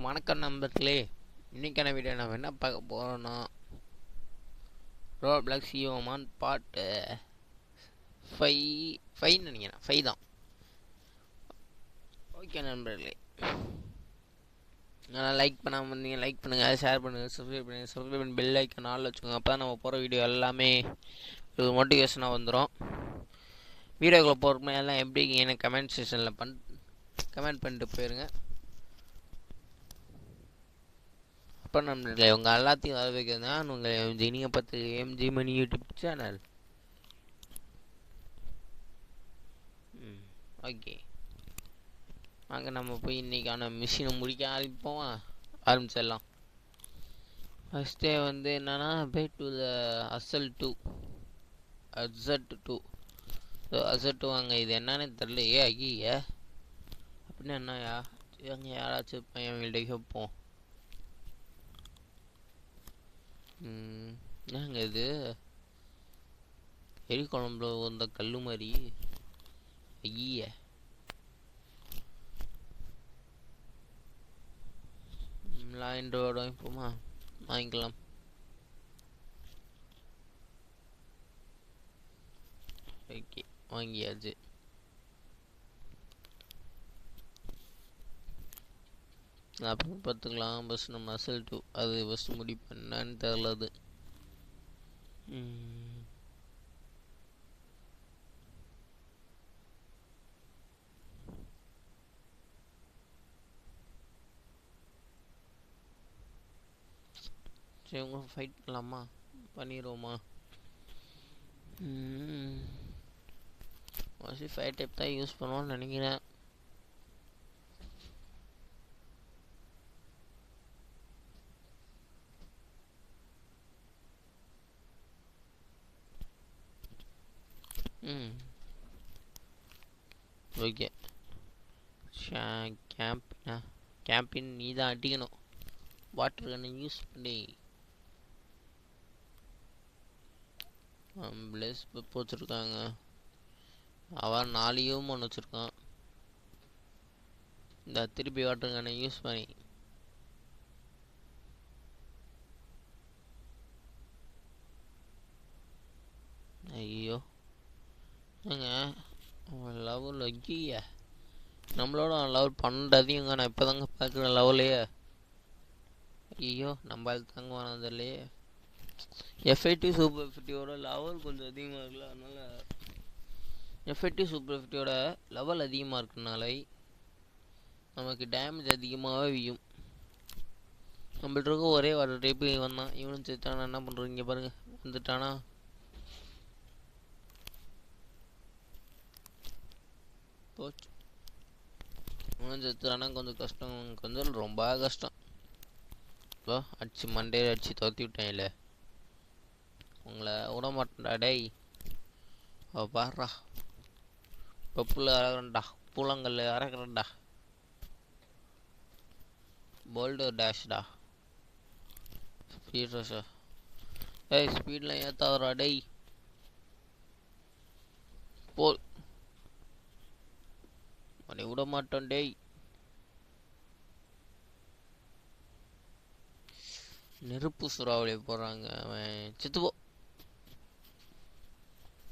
வணக்கம் நண்பர்களே. இன்றைக்கான வீடியோ நம்ம என்ன பார்க்க போகிறோன்னா ரோட் பிளாக் சிஓமான் பார்ட் 5 நினைக்கிறேன். 5 தான். ஓகே நண்பர்களே, நான் லைக் பண்ணாமல் வந்தீங்க, லைக் பண்ணுங்கள், ஷேர் பண்ணுங்கள், சப்ஸ்கிரைப் பண்ணி பெல் ஐக்கன் ஆல் வச்சுக்கோங்க. அப்போ தான் நம்ம போகிற வீடியோ எல்லாமே ஒரு மோட்டிவேஷனாக வந்துடும். வீடியோக்குள்ளே போகிறப்ப எல்லாம் எப்படி எனக்கு கமெண்ட் செக்ஷனில் கமெண்ட் பண்ணிட்டு போயிருங்க. அப்போ நண்பர்களே, உங்கள் எல்லாத்தையும் வர வைக்கிறது தான் உங்கள் ஜெனியை பற்றி எம்ஜி மணி யூடியூப் சேனல். ஓகே, வாங்க நம்ம போய் இன்றைக்கான மிஷினை முடிக்க ஆரம்பிச்சிடலாம். ஃபஸ்ட்டே வந்து என்னென்னா பே டு த அசட் 2 வாங்க. இது என்னன்னு தெரியலையே. ஐயா அப்படின்னா என்னயா? அங்கே யாராச்சும் பையன் வீட்டை கேட்போம். என்னங்க இது? எரி குழம்புல வந்த கல்லு மாதிரி. ஐய லாயின்றோட வாங்கிப்போமா? வாங்கிக்கலாம். ஓகே, வாங்கியாச்சு. அப்புறம் பார்த்துக்கலாம். பஸ் நம்ம அசல் 2 அது பஸ் முடிவு பண்ணான்னு தெரில. அது சரி, உங்க ஃபைட் பண்ணலாமா? பண்ணிடுவோமா? மோஸ்ட்லி ஃபைட் டைப் தான் யூஸ் பண்ணுவோன்னு நினைக்கிறேன். ஓகே, கேம்பின் நீ தான் அடிக்கணும். வாட்டர் கன்னை யூஸ் பண்ணி பிளேஸ் வச்சுருக்காங்க. அவன் 4 ஒன்று வச்சுருக்கான். இந்த திருப்பி வாட்டர் கன்னை யூஸ் பண்ணி ஐயோ ஏங்க அவன் லெவல் ஐயா நம்மளோட லெவல் 12 அதிகங்க. நான் இப்போ தாங்க பார்க்குற லெவலையே. ஐயோ நம்ம தாங்க வானதில்லையே. எஃப்ஐடி சூப்பர் 50யோட லெவல் கொஞ்சம் அதிகமாக இருக்குல்ல, அதனால் எஃப்ஐடி சூப்பர் 50யோட லெவல் அதிகமாக இருக்குனால நமக்கு டேமேஜ் அதிகமாகவே வியும். நம்மள்ட்ட இருக்க ஒரே வாட்டர் டைப்பு வந்தான். இவனும் சேர்த்தானா என்ன பண்ணுறோம்? இங்கே பாருங்க, வந்துட்டானா? போச்சு. இவனும் சேர்த்துறானா? கொஞ்சம் கஷ்டம், கொஞ்சம் ரொம்ப கஷ்டம். இப்போ அடிச்சு மண்டையில் அடிச்சு துரத்தி விட்டேன். இல்லை உங்களை விட மாட்டேன்டா டேய். பாடுறா, பப்புல அறகுறேன்டா, பூலங்கல்ல அறகுறேன்டா. போல்டர் டேஷ்டா, ஸ்பீட் ரஷா. ஏய் ஸ்பீட்லாம் ஏற்றாதரா டேய். போ, உன்னை விட மாட்டோம் டேய். நெருப்பு சுறாவளியை போடுறாங்க. அவன் சித்துப்போ.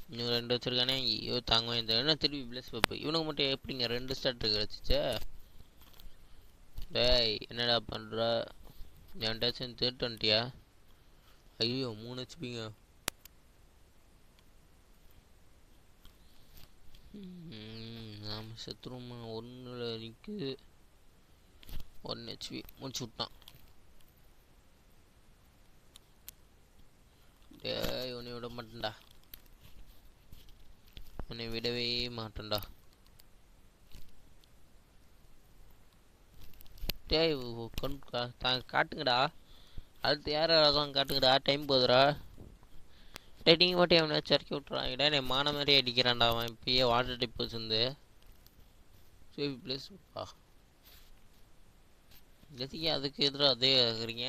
இன்னும் 2 வச்சிருக்கானே. ஐயோ தாங்க. இந்த என்ன திருப்பி பிளஸ் பப்பு. இவனுக்கு மட்டும் எப்படிங்க 2 ஸ்டார்ட் கிடச்சிச்சே? டேய் என்னடா பண்ணுற? என்கிட்ட 320. ஐயோ 3 ஹெச்பிங்க. நாம் செத்துருமா? 1 நிற்குது. 1 ஹெச்பி முடிச்சு விட்டான். டேய் உன்னை விட மாட்டேன்டா, உன்னை விடவே மாட்டேன்டா. டேய் காட்டுங்கடா. அடுத்து யாரும் காட்டுங்கடா. டைம் போகுதுடா. டேய் நீங்கள் மட்டும் அவனை சறுக்கி விட்றாங்கடா. நீ மான மாதிரி அடிக்கிறான்டா அவன். இப்பயே வாட்டர் டிப் வச்சுருந்து சேவி பிளேஸ்ப்பா. எதுக்கு அதுக்கு எதிராக அதே ஆகுறீங்க?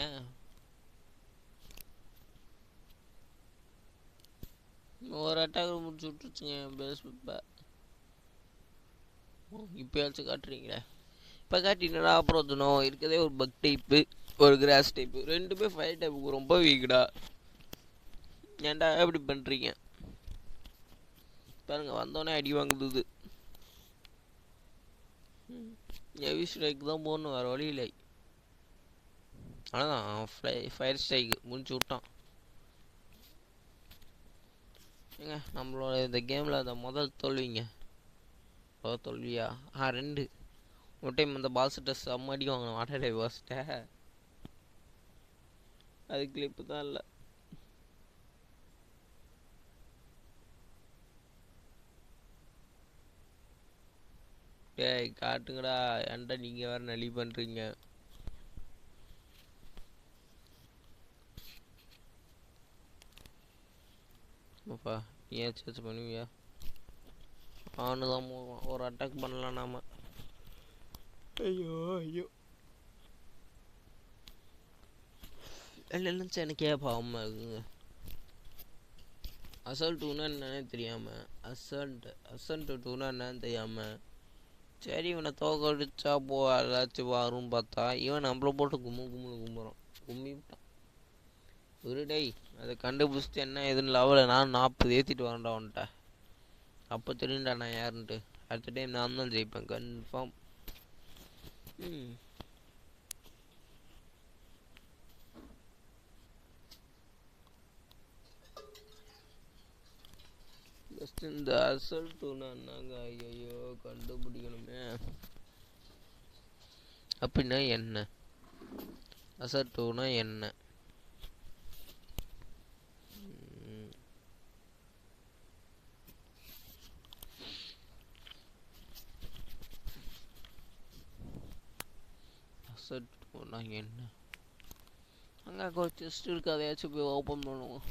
ஒரு அட்டாக் முடிச்சு விட்டுருச்சுங்க பேஸ் இப்போ. இப்போயாச்சும் காட்டுறீங்களே. இப்போ காட்டினா அப்புறம் இருக்கதே ஒரு பக் டைப்பு ஒரு கிராஸ் டைப்பு, ரெண்டுமே ஃபயர் டைப்புக்கு ரொம்ப வீக்குடா. ஏன்டா எப்படி பண்ணுறீங்க பாருங்க, வந்தோடனே அடி வாங்குது. ஹெவி ஸ்ட்ரைக் தான் போடணும், வேறு வழி இல்லை. ஆனால் ஃபயர் ஸ்ட்ரைக் முடிச்சு விட்டான். ஏங்க நம்மளோட இந்த கேமில் அந்த முதல் தோல்வியா 2 ஒரு டைம் அந்த பாஸ் டெஸ்ட் செம்ம அடி வாங்கணும் வாட்டர் டைப் பாஸ்ட்டை. அது கிளிப்பு தான் இல்லை. டேய் காட்டுங்கடா, ஏன்டா நீங்கள் வேறு நலி பண்ணுறீங்க? அப்பா நீ ஏதாச்சும் பண்ணுவியா? ஆனு தான் ஒரு அட்டாக் பண்ணலாம் நாம. ஐயோ ஐயோ இல்லைன்னு எனக்கே பாவமாக இருக்குங்க. அசல்ட் 2னா என்னன்னே தெரியாமல், அசல்ட் 2னா என்னன்னு தெரியாமல், சரி இவனை தோக்கடிச்சா ஏதாச்சும் வரும் பார்த்தா இவன் நம்மளை போட்டு கும்புறான். கும்மி விட்டான் ஒரு டேய். அதை கண்டுபிடிச்சிட்டு என்ன எதுன்னு லெவலில் நான் 40 ஏற்றிட்டு வரேன்டா அவன்கிட்ட. அப்போ தெரியும்டா நான் யாருன்ட்டு. அடுத்த டைம் நான் தான் ஜெயிப்பேன் கன்ஃபார்ம். ஜஸ்ட் இந்த அசல்ட்டுனா என்னங்க? ஐயோ கண்டுபிடிக்கணுமே. அப்படின்னா என்ன? அசல்ட்டுனா என்ன? அசல்ட்டுனா என்ன? அங்கே ஒரு செஸ்ட் இருக்கு, அதையாச்சும் போய் ஓப்பன் பண்ணுவோம்.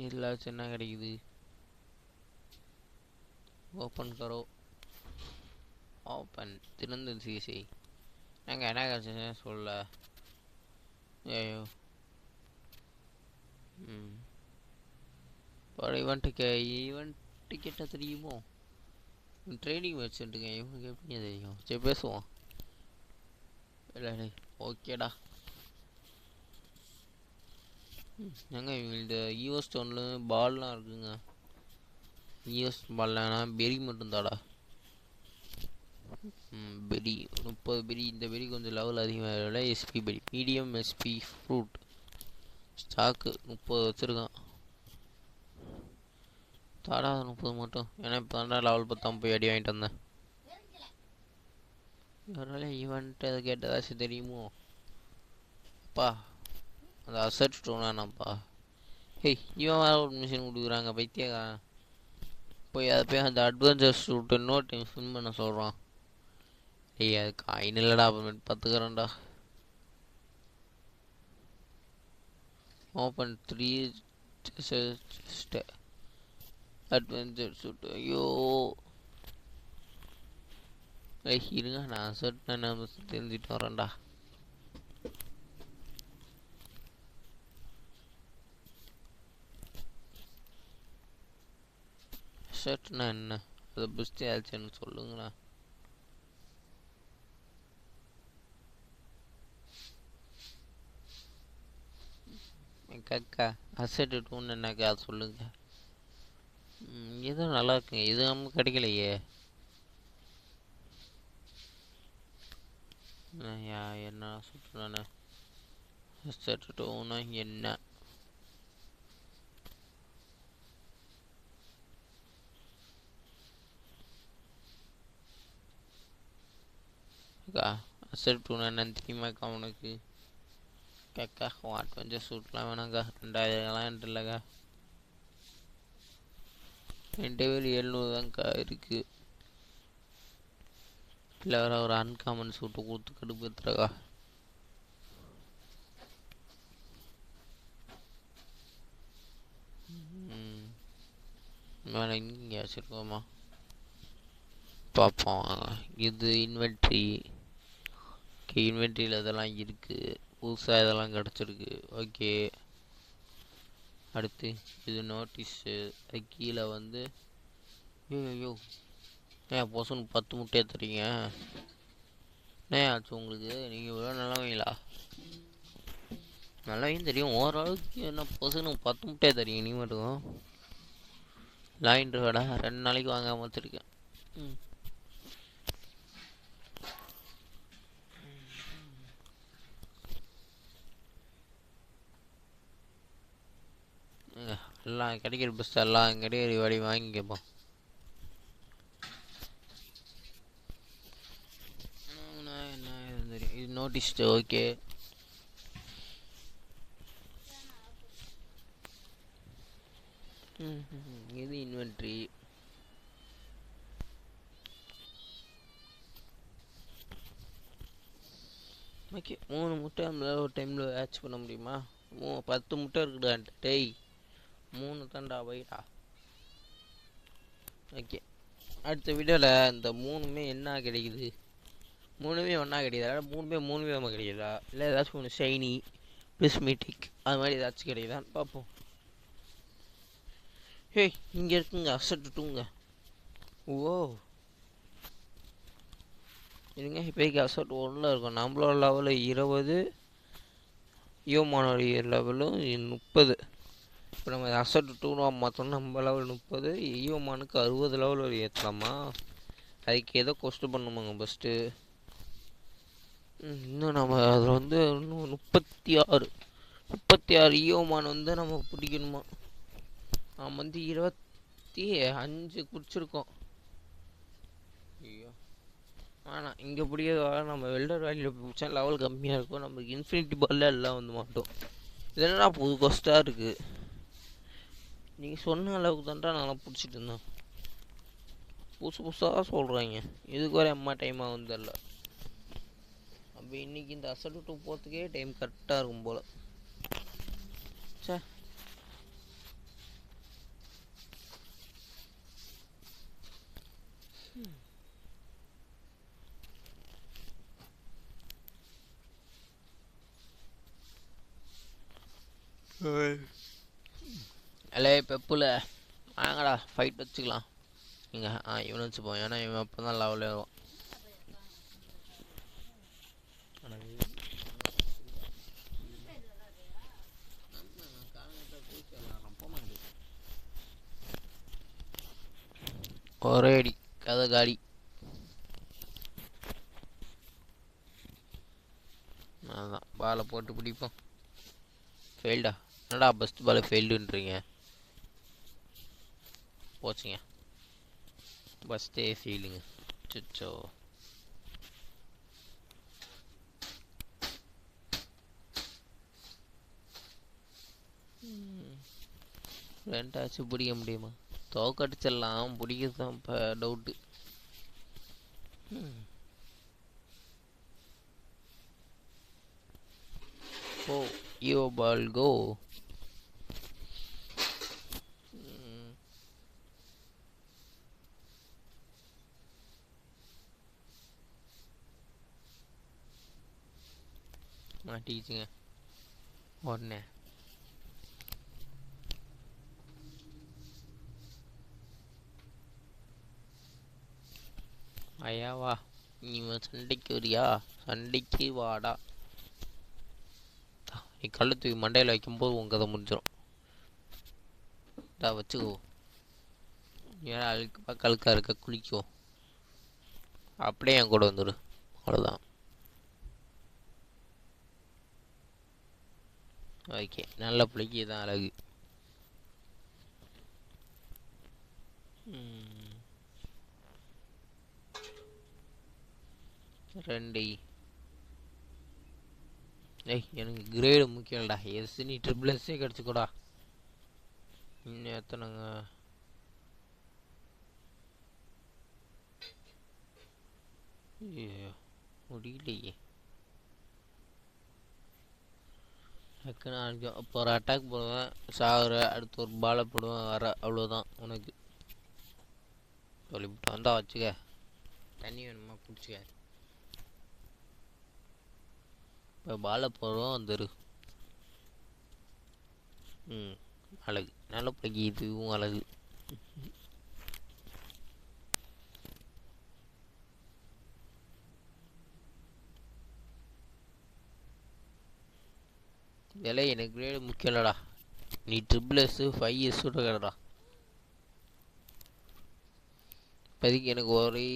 இல்லை என்ன கிடைக்குது? ஓப்பன் கரோ. ஓப்பன் திறந்து சிசி. நாங்கள் என்ன கிடச்சுன்னு சொல்ல. ஐயோ ஈவெண்ட் டிக்கெட்டை தெரியுமோ? ட்ரைனிங் வச்சுட்டுங்க, இவனுக்கு எப்படி தெரியும்? சரி பேசுவோம். இல்லை ஓகேடா. ஏங்க இந்த ஈவோ ஸ்டோனில் பால்லாம் இருக்குங்க. ஈஎஸ் பால்னா பெரி மட்டும்தாடா. பெரி 30 பெரி. இந்த பெரி கொஞ்சம் லெவல் அதிகமாக எஸ்பி பெரி, மீடியம் எஸ்பி ஃப்ரூட். ஸ்டாக்கு 30 வச்சுருக்கான். தாடா 30 மட்டும். ஏன்னா இப்போ தான் லெவல் 10 போய் அடி வாங்கிட்டு வந்தேன். ஒரு ஈவெண்ட் அதை கேட்டதாச்சும் தெரியுமோ? அப்பா அந்த அசட் ஸ்டோனாப்பா. ஹேய் இவன் வேறு ஒரு மிஷின் கொடுக்குறாங்க பைத்தியக்கா. போய் அதை போய் அந்த அட்வென்ச்சர் ஷூட் இன்னொரு டைம் ஸ்பின் பண்ண சொல்கிறான். ஏய் அது காயின் இல்லைடா, அப்புறமேட்டு பார்த்துக்கிறேன்டா. Open 3 adventure shoot. ஐயோ இருங்க, நான் ஷர்ட் நான் தெரிஞ்சுட்டு வரேன்டா. ஷர்ட்னா என்ன? அதை புஸ்டி ஆச்சுன்னு சொல்லுங்களா? கக்கா அசெட் டூன்னு என்னக்கா அது சொல்லுங்க. இதுவும் நல்லா இருக்குங்க, இது நமக்கு கிடைக்கலையே. என்ன சொல்கிறேன் அசெட் டூனா என்ன? அசெட் டூனா என்னன்னு தெரியுமாக்கா உனக்கு? கக்கா அட்வென்ச்சர் ஷூட்லாம் வேணாக்கா, 2000 என்கிட்ட இல்லைக்கா. என்கிட்ட பேர் 700 தான்க்கா இருக்குது. இல்லை வேற ஒரு அன்காமன் சூட்டு கொடுத்து கடுப்பேற்றுறக்கா. மேலே இங்கே வச்சுருக்கோமா பார்ப்போம். இது இன்வென்ட்ரி. ஓகே இன்வென்ட்ரியில் இதெல்லாம் இருக்குது, புதுசாக இதெல்லாம் கிடச்சிருக்கு. ஓகே அடுத்து இது நோட்டீஸு. அது கீழே வந்து ஐயோ ஏன் பொசுன்னு 10 முட்டையை தரீங்க? ஏன் ஆச்சு உங்களுக்கு? நீங்கள் இவ்வளோ நல்லவங்களா? நல்லாவையும் தெரியும், ஓரளவுக்கு என்ன பொசுன்னு 10 முட்டையை தரீங்க நீ மட்டும். லாயின்ட்டு வேடா 2 நாளைக்கு வாங்காமல் வச்சுருக்கேன். எல்லாம் கிடைக்கிற பெஸ்ட் எல்லாம் கிடைக்கிற வழி வாங்கிக்கப்போம். இது நோட்டீஸ்டு ஓகே. இது இன்வென்ட்ரி. ஓகே 3 முட்டை நம்மளால் ஒரு டைமில் ஆச் பண்ண முடியுமா? 10 முட்டை இருக்குடான்ட்டு டேய் 3 தான்டா வைடா. ஓகே அடுத்த வீடியோவில் இந்த 3மே என்ன கிடைக்குது, 3மே ஒன்றா கிடைக்குதா, 3மே நம்ம கிடைக்குதா, இல்லை ஏதாச்சும் ஒன்று ஷைனி பிரிஸ்மேட்டிக் அது மாதிரி ஏதாச்சும் கிடைக்குதான்னு பார்ப்போம். ஹேய் இங்கே இருக்குங்க அசட்டுட்டுங்க. ஓ இதுங்க இப்போதைக்கு அசட் 1ல் இருக்கும். நம்மளோட லெவலு 20, யோமானோடைய லெவலும் 30. இப்போ நம்ம அசட் 2 மாற்றோம்னா நம்ம லெவல் 30, யோமானுக்கு 60 லெவல் வரை ஏற்றலாமா? அதுக்கு ஏதோ கொஸ்ட் பண்ணுமாங்க ஃபஸ்ட்டு. இன்னும் நம்ம அதில் வந்து இன்னும் 36 யோமான் வந்து நம்ம பிடிக்கணுமா? நம்ம வந்து 25 பிடிச்சிருக்கோம். ஐயோ ஆனால் இங்கே பிடிக்கிறத நம்ம வெல்டர் வேல்யூ பிடிச்சா லெவல் கம்மியாக இருக்கும். நமக்கு இன்ஃபினிட்டி பாலில் எல்லாம் வந்து மாட்டோம். இதென்னா புது கொஸ்ட்டாக இருக்குது. நீங்கள் சொன்ன அளவுக்கு தான்டா நான் பிடிச்சிட்டு இருந்தேன். புதுசாக சொல்கிறாங்க. இதுக்கு வர அம்மா டைம் ஆகும் தெரில. அப்போ இன்றைக்கி இந்த அசட்டு 2 போகிறதுக்கே டைம் கரெக்டாக இருக்கும் போல். சே அல்லே பெப்புல வாங்கடா ஃபைட் வச்சுக்கலாம். நீங்கள் இவனை வச்சுப்போம், ஏன்னா இவன் அப்போ தான் லெவலில் வரும். ஒரே அடி கதை காடி. அதுதான் பாலை போட்டு பிடிப்போம். ஃபெயில்டா? என்னடா ஃபஸ்ட் பால் ஃபெயில்டுன்றீங்க? போச்சுங்க ஃபஸ்ட்டே ஃபீலிங்கு. சிச்சோ ரெண்டாச்சும் பிடிக்க முடியுமா? தோக்கடிச்சிடலாம், பிடிக்கிறது தான் இப்போ டவுட்டு. ஓ யோ பால் கோ. மாட்டிக்கிச்சுங்க உடனே. ஐயா வா, நீ சண்டைக்கு வரியா? சண்டைக்கு வாடா. நீ கல் தூக்கி மண்டையில் வைக்கும்போது உன் கதை முடிஞ்சிடும். வச்சுக்கோ. ஏன்னா அழுக்கு கழுக்கா இருக்க குளிக்கோ. அப்படியே என் கூட வந்துடு. அவ்வளோதான். ஓகே நல்ல பிள்ளைக்கு தான் அழகு. ரெண்டு. ஏய் எனக்கு கிரேடு முக்கியம் இல்லடா. நீ ட்ரிபிள் எஸ்ஸே கிடச்சிக்கூடா. இன்னும் எத்தனைங்க? முடியலையே. டக்குன்னு அடிக்கும். அப்போ ஒரு அட்டாக் போடுவேன், சாகுற. அடுத்து ஒரு பாலை போடுவேன், வர. அவ்வளோதான் உனக்கு. சொல்லிவிட்டு வந்தா வச்சுக்க. தண்ணி வேணுமா பிடிச்சிக்க. இப்போ பாலை போடுவோம் வந்துரு. அழகு நல்ல பிள்ளைக்கு இதுவும் அழகு. விலை எனக்கு கிரேடு முக்கியம் இல்லடா. நீ ட்ரிபிள்எஸ் 5S கடடா. இப்போதைக்கு எனக்கு ஒரே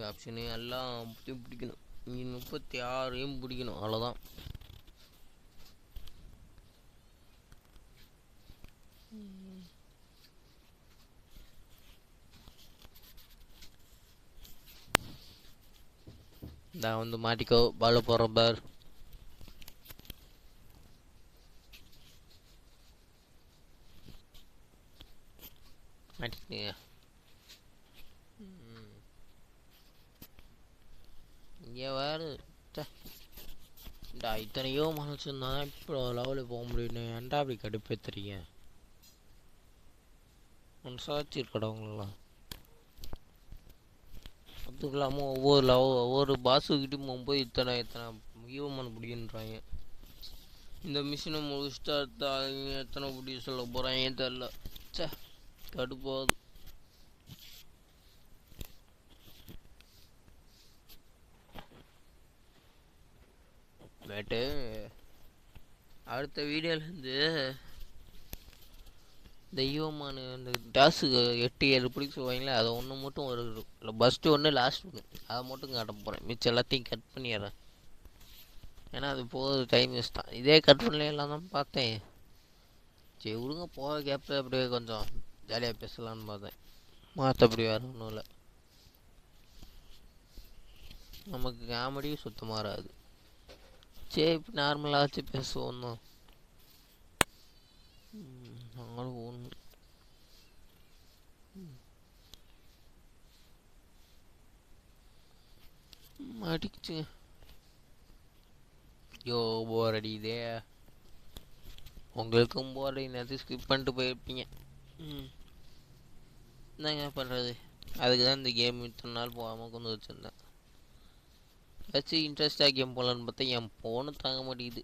ஆப்ஷனு எல்லாம் பிடிக்கணும். நீ 36 பிடிக்கணும், அவ்வளோதான். நான் வந்து மாட்டிக்கோ பால போடுற பார். மாட்டிக்கங்க. இங்கே வேறு இத்தனையோ மனசுன்னா இப்போ லெவலில் போக முடியும். ஏன்டா அப்படி கடுப்பேத்துறீங்க? மனசாச்சு இருக்கடா உங்களெலாம். அதுக்கு இல்லாமல் ஒவ்வொரு பாஸுக்கிட்டையும் போகும்போது இத்தனை ஈவமான பிடிக்குன்றாங்க. இந்த மிஷினை முடிச்சுட்டா எத்தனை பிடி சொல்ல போகிறாங்க தெரில. சே கடுப்பாகுது. பட்டு அடுத்த வீடியோலேருந்து இந்த ஈவமான இந்த டாஸுக்கு 8-7 பிடிக்க சொல்லுவாங்களே, அதை ஒன்று மட்டும் ஒரு இல்லை ஃபஸ்ட்டு ஒன்று லாஸ்ட் ஒன்று அதை மட்டும் காட்ட போகிறேன். மிச்சம் எல்லாத்தையும் கட் பண்ணிடுறேன். ஏன்னா அது போகுது டைம் வேஸ்ட் தான். இதே கட் பண்ணலாம் தான் பார்த்தேன். சரி விடுங்க, போக கேப்பில் அப்படியே கொஞ்சம் ஜாலியாக பேசலான்னு பார்த்தேன். மற்றபடி வேறு ஒன்றும் இல்லை. நமக்கு காமெடி சுத்தமாக வராது. சரி இப்போ நார்மலாச்சு பேசுவோம் தான். நாங்களும் ஒன்று மாட்டிக்கிச்சுங்க. ஐயோ போர் அடிக்குதே. உங்களுக்கும் போர் அடி நேரத்துக்கு ஸ்கிப் பண்ணிட்டு போயிருப்பீங்க. என்னங்க பண்ணுறது? அதுக்கு தான் இந்த கேம் இத்தனை நாள் போகாமல் கொண்டு வச்சுருந்தேன். ஏதாச்சும் இன்ட்ரெஸ்டாக கேம் போகலான்னு பார்த்தா என் ஃபோனு தாங்க மாட்டேங்குது.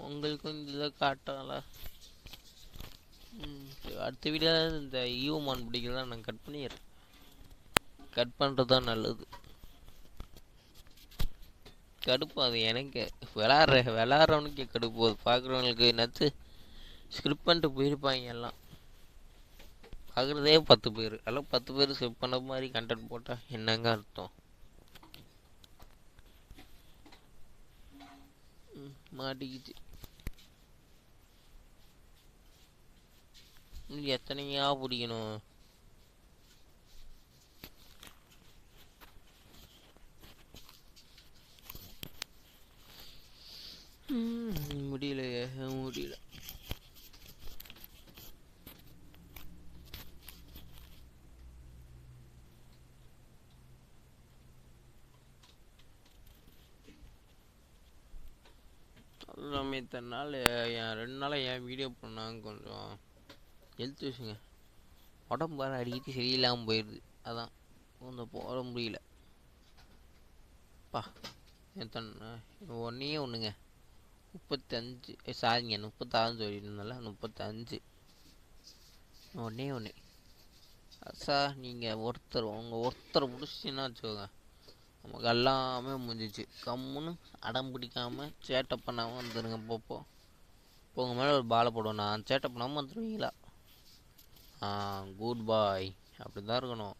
உங்களுக்கும் இந்த காட்டாங்களா? அடுத்த வீடியோவில் இந்த ஈவமான் பிடிக்கலாம் நான் கட் பண்ணிடுறேன். கட் பண்ணுறது தான் நல்லது. கடுப்பு அது எனக்கு. விளாட்றவனுக்கு கடுப்பு போகுது. பார்க்குறவங்களுக்கு என்னாச்சு ஸ்கிரிப்ட் பண்ணிட்டு போயிருப்பாங்க எல்லாம். பார்க்குறதே 10 பேர். எல்லாம் 10 பேர் ஸ்கிரிப்ட் பண்ண மாதிரி கண்டென்ட் போட்டால் என்னங்க அர்த்தம்? மாட்டிக்கிச்சு. எத்தனையா பிடிக்கணும்? முடியல. எல்லாமே இத்தனை நாள் 2 நாளாக ஏன் வீடியோ பண்ணாங்க கொஞ்சம் ஹெல்த் விஷயங்க. உடம்பு வர அடிக்கிட்டு சரியில்லாமல் போயிடுது. அதான் கொஞ்சம் போட முடியல. பா எத்தனை ஒன்றுங்க 35 சாரிங்க 36 சொல்லியிருந்தால 35 ஒன்று. சார் நீங்கள் உங்கள் ஒருத்தரை முடிச்சின்னா வச்சுக்கோங்க, நமக்கு எல்லாமே முடிஞ்சிச்சு. கம்முன்னு அடம் பிடிக்காமல் சேட்டை பண்ணாமல் வந்துடுங்க. போங்க மேலே ஒரு பாலை போடுவோம். நான் சேட்டை பண்ணாமல் வந்துடுவீங்களா? குட் பாய். அப்படி தான் இருக்கணும்.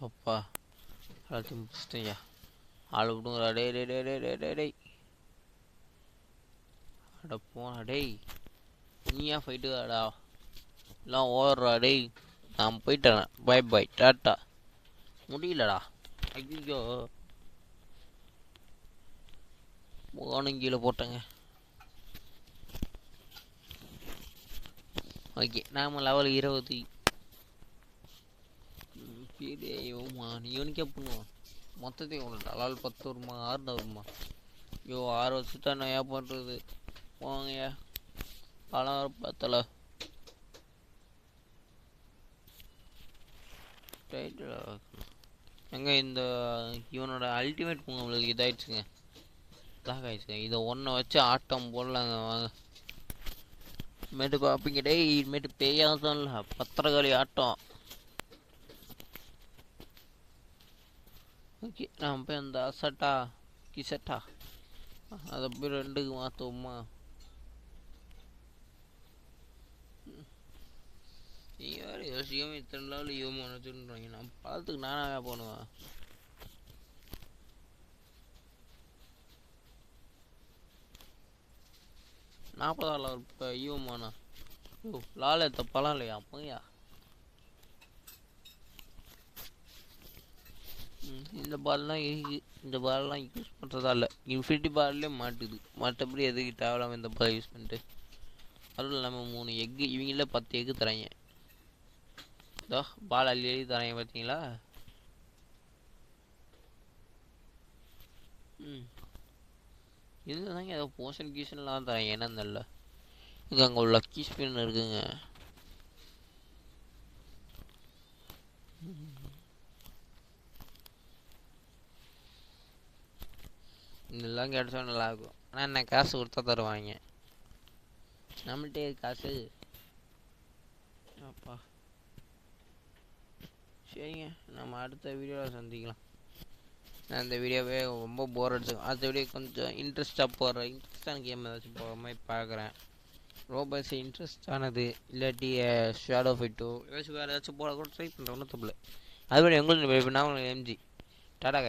அப்பா எல்லாத்தையும் முடிச்சிட்டேங்க. ஆள் விடுங்கடா. டேய் அட போடா டேய். நீயா ஃபைட்டு அடா எல்லாம் ஓடுறா டேய். நான் போயிட்டேன். பாய் டாட்டா. முடியலடா. ஐயோ போனும் கீழே போட்டேங்க. ஓகே நாம லெவல் 20. இவனுக்கே பண்ணுவோம். மொத்தத்தையும் ஒன்று லெவல் 10 வருமா 6 வருமா? ஐயோ 6 வருஷத்தை நான் ஏன் பண்ணுறது போங்கய்யா பழம் வர பத்தலை ரைட்டில் எங்க இந்த இவனோட அல்டிமேட் உங்களுக்கு இதாயிடுச்சுங்க லாக் ஆயிடுச்சுங்க இதை ஒன்றை வச்சு ஆட்டம் போடலாங்க வாங்க இனிமேட்டு பார்ப்பீங்க டே இனிமேட்டு பேயாதான் இல்லை பத்திரகாளி ஆட்டம் ஓகே நான் போய் அந்த அசட்டா கிசட்டா அதை போய் 2க்கு மாற்றுவோமா யார் யோசிக்காம இத்தனை நாள் யோமா வச்சுருவாங்க நான் பழத்துக்கு நானாவே பண்ணுவேன் $40 இப்போ ஈவமாண்ணா ஓ லால் எத்த பழம் இல்லையா அப்போயா இந்த பால்லாம் இந்த பால்லாம் யூஸ் பண்ணுறதா இல்லை இன்ஃபினிட்டி பால்லே மாட்டுது மற்றபடி எதுக்கு தேவையில்லாமல் இந்த பால் யூஸ் பண்ணிட்டு அதுவும் இல்லாமல் 3 எக்கு இவங்கள 10 எக்கு தராங்க இதோ பால் அள்ளி தராங்க பார்த்தீங்களா இதில் தாங்க ஏதோ போஷன் கீஷன்லாம் தராங்க என்னன்னு தெரியல இங்கே அங்கே ஒரு லக்கி ஸ்பின் இருக்குங்க இதெல்லாம் கிடைச்சா நல்லாயிருக்கும் ஆனால் என்ன காசு கொடுத்தா தருவாங்க நம்மள்கிட்டே காசு அப்பா சரிங்க நம்ம அடுத்த வீடியோவில் சந்திக்கலாம் நான் இந்த வீடியோவே ரொம்ப போர் அடிச்சு அடுத்த வீடியோ கொஞ்சம் இன்ட்ரெஸ்ட்டாக போடுற இன்ட்ரெஸ்டான கேம் ஏதாச்சும் போகிற மாதிரி பார்க்குறேன் ரோபோட்ஸ் இன்ட்ரெஸ்டானது இல்லாட்டி ஷேடோ ஃபைட்டோ ஏதாச்சும் வேறு ஏதாச்சும் போட கூட ட்ரை பண்ணுறேன் ஒன்றும் தப்பில்லை அதுபடி உங்களுக்கு நான் உங்களுக்கு எம்ஜி டாடா